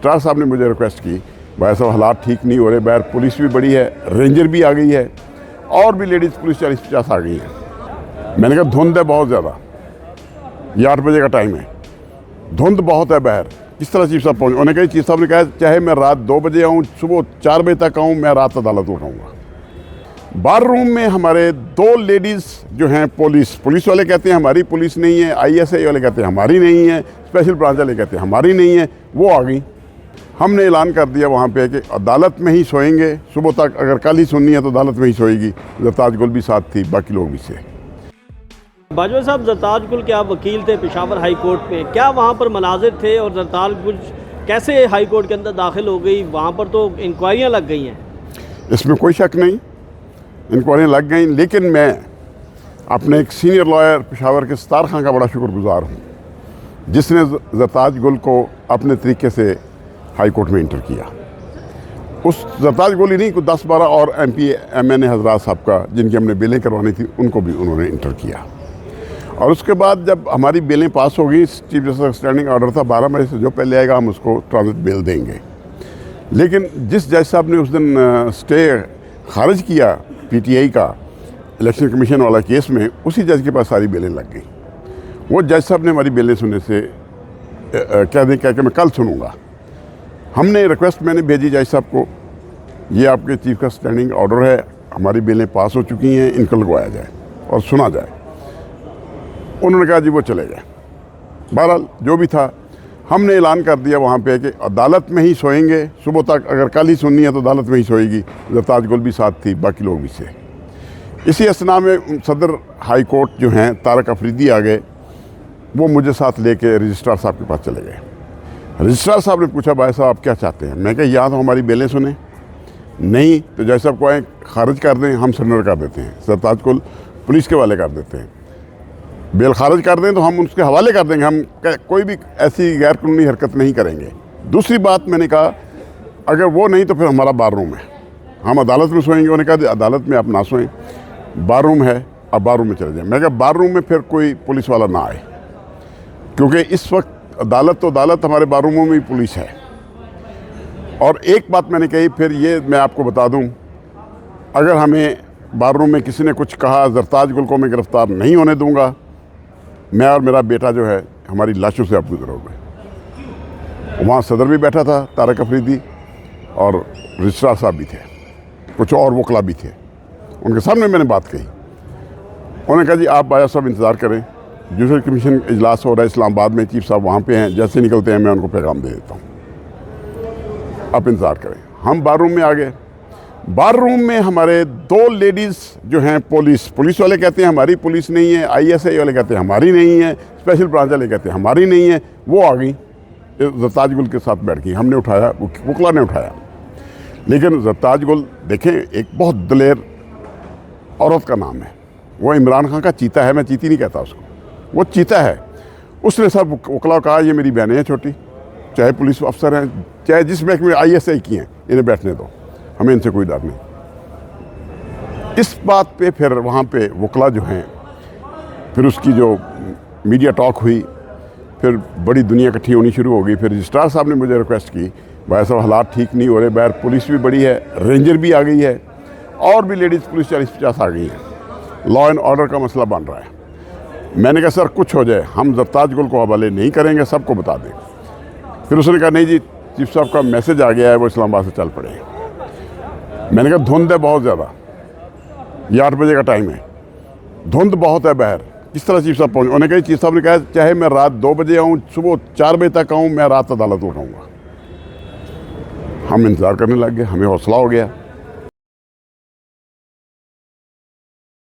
Registrar साहब ने मुझे रिक्वेस्ट की, भाई साहब हालात ठीक नहीं हो रहे, बाहर पुलिस भी बड़ी है, रेंजर भी आ गई है और भी लेडीज़ पुलिस 40-50 आ गई हैं। मैंने कहा धुंध है बहुत ज़्यादा, ये 8 बजे का टाइम है, धुंध बहुत है बाहर, किस तरह चीफ साहब पहुँचे? उन्होंने कहा चीफ साहब ने कहा चाहे मैं रात 2 बजे आऊँ, सुबह 4 बजे तक आऊँ, मैं रात अदालत उठाऊँगा। बार रूम में हमारे 2 लेडीज़ जो हैं पुलिस वाले कहते हैं हमारी पुलिस नहीं है, ISI वाले कहते हैं हमारी नहीं है, स्पेशल ब्रांच वाले कहते हैं हमारी नहीं है, वो आ गई। हमने ऐलान कर दिया वहाँ पे कि अदालत में ही सोएंगे, सुबह तक अगर कल ही सुननी है तो अदालत में ही सोएगी। ज़रताज गुल भी साथ थी, बाकी लोग भी थे। बाजवा साहब, ज़रताज गुल के आप वकील थे पेशावर हाई कोर्ट में, क्या वहाँ पर मनाजिर थे और ज़रताज गुल कैसे हाई कोर्ट के अंदर दाखिल हो गई? वहाँ पर तो इंक्वायरियाँ लग गई हैं। इसमें कोई शक नहीं, इंक्वायरियाँ लग गई, लेकिन मैं अपने एक सीनियर लॉयर पेशावर के सत्तार खां का बड़ा शुक्रगुजार हूँ, जिसने ज़रताज गुल को अपने तरीके से हाई कोर्ट में इंटर किया। उस ज़रताज गुल ही नहीं, कुछ 10-12 और MP MNA हजरात साहब का, जिनकी हमने बेलें करवानी थी, उनको भी उन्होंने इंटर किया। और उसके बाद जब हमारी बेलें पास हो गई, चीफ जस्टिस का स्टैंडिंग ऑर्डर था 12 बजे से जो पहले आएगा हम उसको ट्रांजिट बेल देंगे। लेकिन जिस जज साहब ने उस दिन स्टे खारिज किया PTI का इलेक्शन कमीशन वाला केस में, उसी जज के पास सारी बेलें लग गई। वो जज साहब ने हमारी बेलें सुनने से कह दें कि मैं कल सुनूंगा। हमने रिक्वेस्ट मैंने भेजी जज साहब को, ये आपके चीफ का स्टैंडिंग ऑर्डर है, हमारी बेलें पास हो चुकी हैं, इनको लगवाया जाए और सुना जाए। उन्होंने कहा जी वो चले गए। बहरहाल जो भी था, हमने ऐलान कर दिया वहाँ पे कि अदालत में ही सोएंगे, सुबह तक अगर कल ही सुननी है तो अदालत में ही सोएगी। ज़रताज गुल भी साथ थी, बाकी लोग भी थे। इसी असना में सदर हाई कोर्ट जो हैं तारक अफरीदी आ गए, वो मुझे साथ लेके रजिस्ट्रार साहब के पास चले गए। रजिस्ट्रार साहब ने पूछा भाई साहब आप क्या चाहते हैं? मैं कहा या तो हमारी बेलें सुने, नहीं तो जज साहब को आए खारिज कर दें, हम सरेंडर कर देते हैं, ज़रताज गुल पुलिस के हवाले कर देते हैं। बेल खारिज कर दें तो हम उसके हवाले कर देंगे, हम कोई भी ऐसी गैर कानूनी हरकत नहीं करेंगे। दूसरी बात मैंने कहा अगर वो नहीं तो फिर हमारा बार रूम है, हम अदालत में सोएंगे। उन्होंने कहा अदालत में आप ना सोएं, बार रूम है, आप बार रूम में चले जाएं। मैं कहा बार रूम में फिर कोई पुलिस वाला ना आए, क्योंकि इस वक्त अदालत तो अदालत, हमारे बार रूमों में भी पुलिस है। और एक बात मैंने कही, फिर ये मैं आपको बता दूं, अगर हमें बार रूम में किसी ने कुछ कहा, ज़रताज गुल को मैं गिरफ्तार नहीं होने दूंगा। मैं और मेरा बेटा जो है हमारी लाशों से आप गुजरोगे। वहाँ सदर भी बैठा था तारक अफरीदी, और रजिस्ट्रार साहब भी थे, कुछ और वकला भी थे। उनके सामने मैंने बात कही। उन्होंने कहा जी आप बाया साहब इंतज़ार करें, जुडिशल कमीशन इजलास हो रहा है इस्लामाबाद में, चीफ साहब वहाँ पे हैं, जैसे निकलते हैं मैं उनको पैगाम दे देता हूँ, आप इंतज़ार करें। हम बार रूम में आ गए। बार रूम में हमारे 2 लेडीज़ जो हैं पुलिस वाले कहते हैं हमारी पुलिस नहीं है, ISI वाले कहते हैं हमारी नहीं है, स्पेशल ब्रांच वाले कहते हैं हमारी नहीं है, वो आ गई, ज़रताज गुल के साथ बैठ गई। हमने उठाया, वकला ने उठाया, लेकिन ज़रताज गुल देखें एक बहुत दलेर औरत का नाम है, वो इमरान खान का चीता है, मैं चीती नहीं कहता उसको, वो चीता है। उसने सब वकला कहा ये मेरी बहनें हैं छोटी, चाहे पुलिस अफसर हैं, चाहे जिस बैंक में ISI की हैं, इन्हें बैठने दो, हमें इनसे कोई डर नहीं। इस बात पे फिर वहाँ पे वकला जो हैं, फिर उसकी जो मीडिया टॉक हुई, फिर बड़ी दुनिया इकट्ठी होनी शुरू हो गई। फिर रजिस्ट्रार साहब ने मुझे रिक्वेस्ट की, भाई साहब हालात ठीक नहीं हो रहे, बाहर पुलिस भी बड़ी है, रेंजर भी आ गई है और भी लेडीज़ पुलिस 40-50 आ गई हैं, लॉ एंड ऑर्डर का मसला बन रहा है। मैंने कहा सर कुछ हो जाए, हम ज़रताज गुल को हवाले नहीं करेंगे, सबको बता दें। फिर उसने कहा नहीं जी चीफ साहब का मैसेज आ गया है, वो इस्लामाबाद से चल पड़े। मैंने कहा धुंध है बहुत ज़्यादा, ये 8 बजे का टाइम है, धुंध बहुत है बाहर, किस तरह चीफ साहब पहुँचे? उन्होंने कहा चीफ साहब ने कहा चाहे मैं रात 2 बजे आऊँ, सुबह 4 बजे तक आऊँ, मैं रात अदालत उठाऊँगा। हम इंतज़ार करने लग गए, हमें हौसला हो गया।